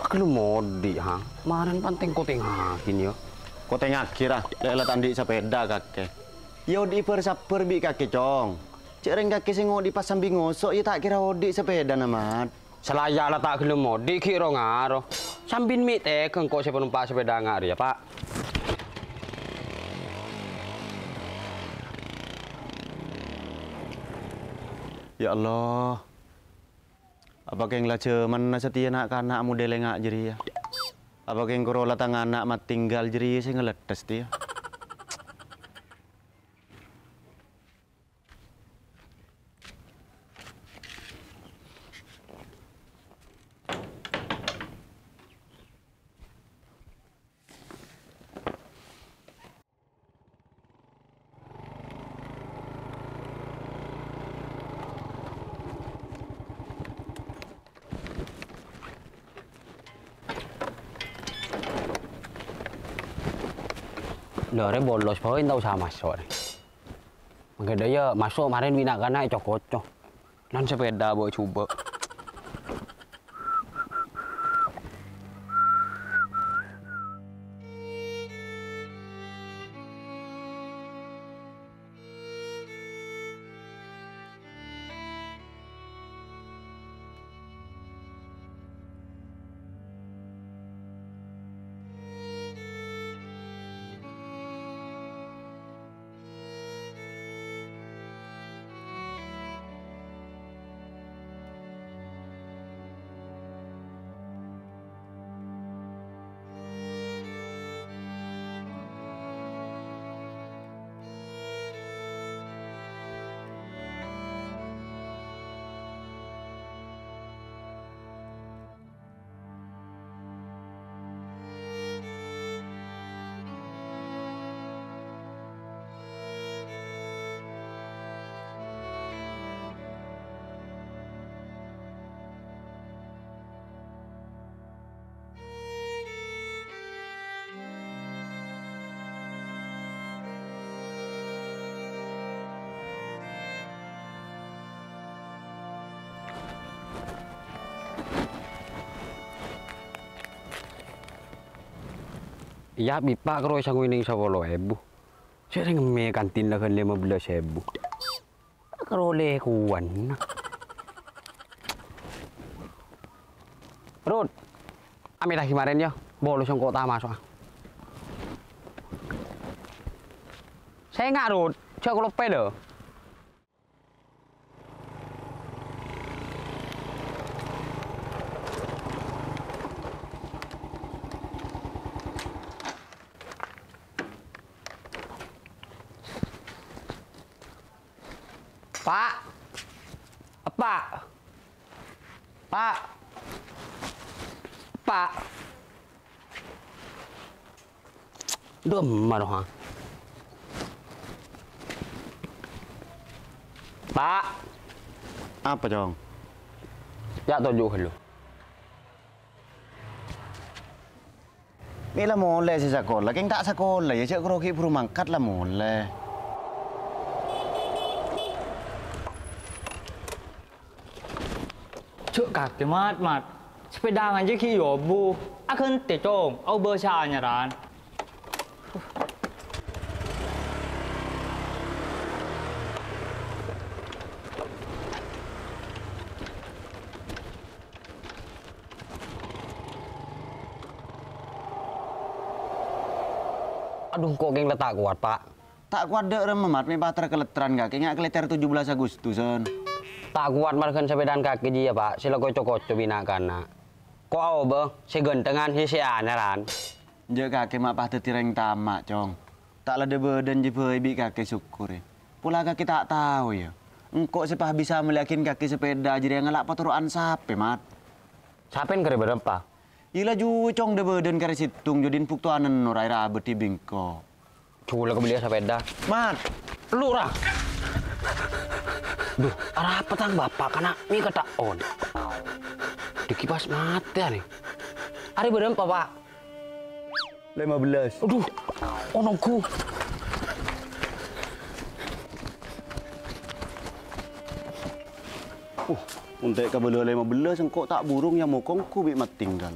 Tak lu modi ha. Maran penting kau tengakin yo. Kau tengah kira, lek tandi sepeda kakek. Yo di per bi kakek cong. Cereng kakek singo di pasang bingosok, ya tak kira odi sepeda namat. Selaya lah tak lu modi kira ngaro. Sambin mi tekeng kau sepeda sepeda ngari ya pak. Ya Allah. Apa keng lace mana setia nak kanak model ngak jadi ya. Apa keng korola tangan anak mat tinggal jadi saya ngeletes dia. Lore bolos poin tau sama masuk. Makanya dia masuk kemarin bina kana cokocok. Nan sepeda bawa coba. Ya bipa karo isang wining 10.000. Saya ngeme kantin lah kan 15.000. Karo le kuan. Rud. Ami lagi kemarin ya, bolos yang kota masuk. Saya nggak Rud, saya kalau pedo. Pak, Pak, Pak, Pak, demar ha. Pak, Apa cong? ya tunjuk dulu. Ini lah mulai si sekolah, keng tak sekolah ya cek kroki buru mangkat lah mulai. Cuk kakek mat sepeda aja ki yobu akan tecong au bersanya ran Aduh kok geng letak kuat pak. Tak kuat dek rememat, mi bater keletran gak, kayaknya keleter 17 Agustusan. Tak kuat markan sepedaan kaki dia pak. Sila kocok-kocok bina kana. Kok au be, si gentengan si anaran. Je kakek mak patut tireng tamak cong. Tak ada badan je ibi kakek syukur ya. Pula kakek tak tahu ya. Engkau sepah bisa melihakin kakek sepeda jadi yang ngelak paturuan sape mat. Sapen kere berapa? Ila ju cong de badan kare situng jodin puktuanan nurai rabet di bingko. Cula kebeli sepeda. Mat, Lu lah. Duh, arah apa tang bapak kana mi kata on. Dikipas mati nih. Hari berapa pak? 15. Aduh, onongku. Untuk kabel 15 engkau tak burung yang mokongku bik mat tinggal.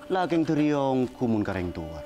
Laking teriong kumun kareng tua.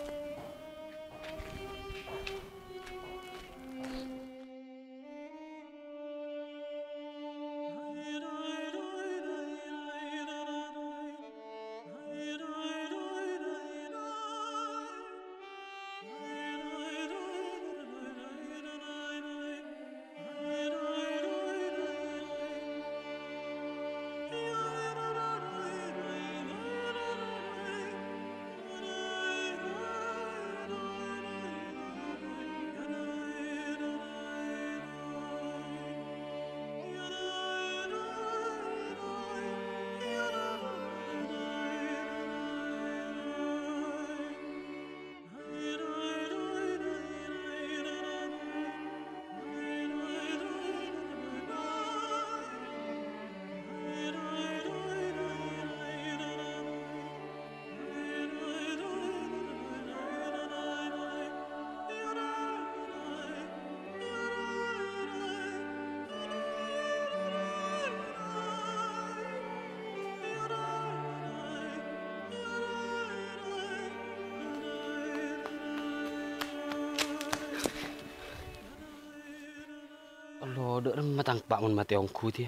Lo đỡ lắm mà thằng bạn mà tiểu khu thì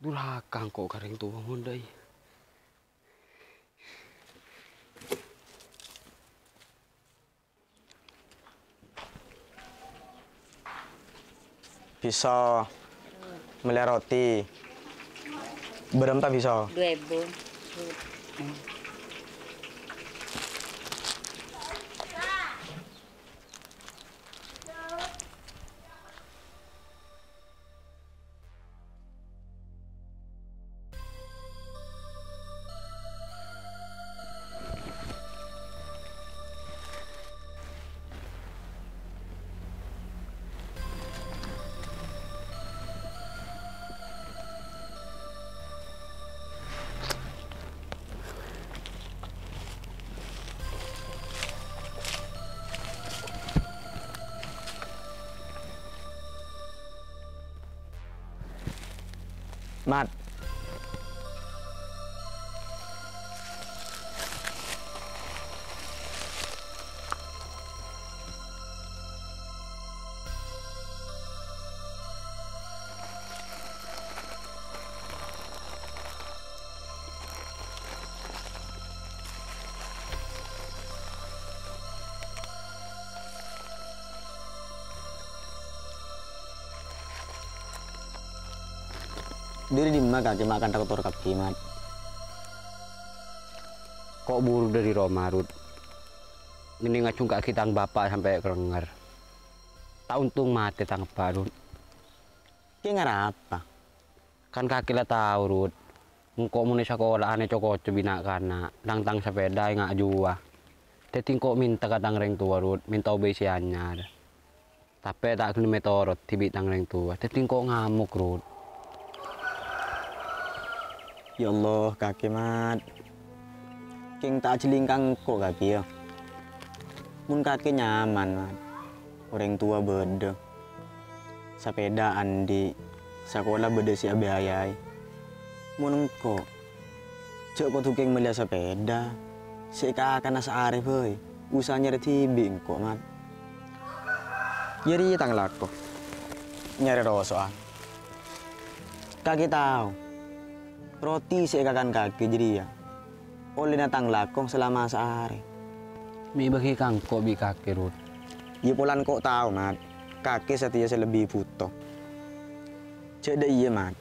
durhaka càng cổ cả rừng tù hôn đây. Bisa beli roti. Berapa bisa? 2.000. Mat. Diri di mana kaki makan takut orang kaki mat. Kok buruk dari Roma, Rut? Ini ngacung kaki tang bapak sampai kerengar. Tak untung mati tang Pak, Rut. Ki ngara apa? Kan kaki lah tahu, Rut. Engkau mau sekolah ane cokot bina kana, tang sepeda nggak jua. Tapi kok minta ke tang reng tua, Rut, minta obesiannya. Tapi tak kena metorot tibi tang reng tua. Tapi kok ngamuk, Rut. Ya Allah, kaki mat. King tak celingkang kok kaki ya. Mun kaki nyaman mat. Orang tua beda. Sepeda andi. Sekolah beda si abe-ayai. Mun engko. Cek kok tuking melihat sepeda. Seka akan asa arif heuy. Usahanya retibi engko mat. Jadi tang lako. Nyari rosoan. Kaki tahu. Roti seekakan kaki jadi ya. Oleh natang lakong selama sehari. Mi bagi kangkok bi kaki, Rut. Ya polan kok tahu mat. Kaki setia lebih butuh. Cek iya mat.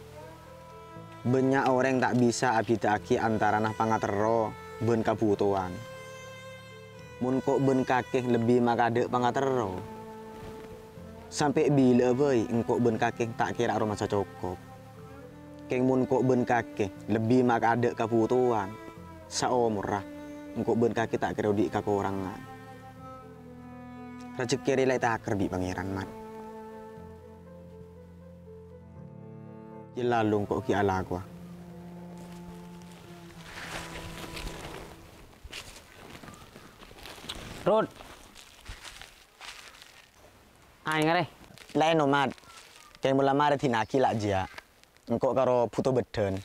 Banyak orang tak bisa abidaki antara nah pangatero ben kabutuhan. Mun kok ben kaki lebih makade pangatero. Sampai bila boy engkok ben kaki tak kira rumah cukup. Keng mun kok ben kaki lebih mak ada kebutuhan saomurah engkau ben kaki tak kira di kakurangan rezeki relai tak kerbi pangeran mat jelalung kok ki ala gua Rut. Ai ngare. lain mat keng mula mare tinaki lak jia engkau karo puto beden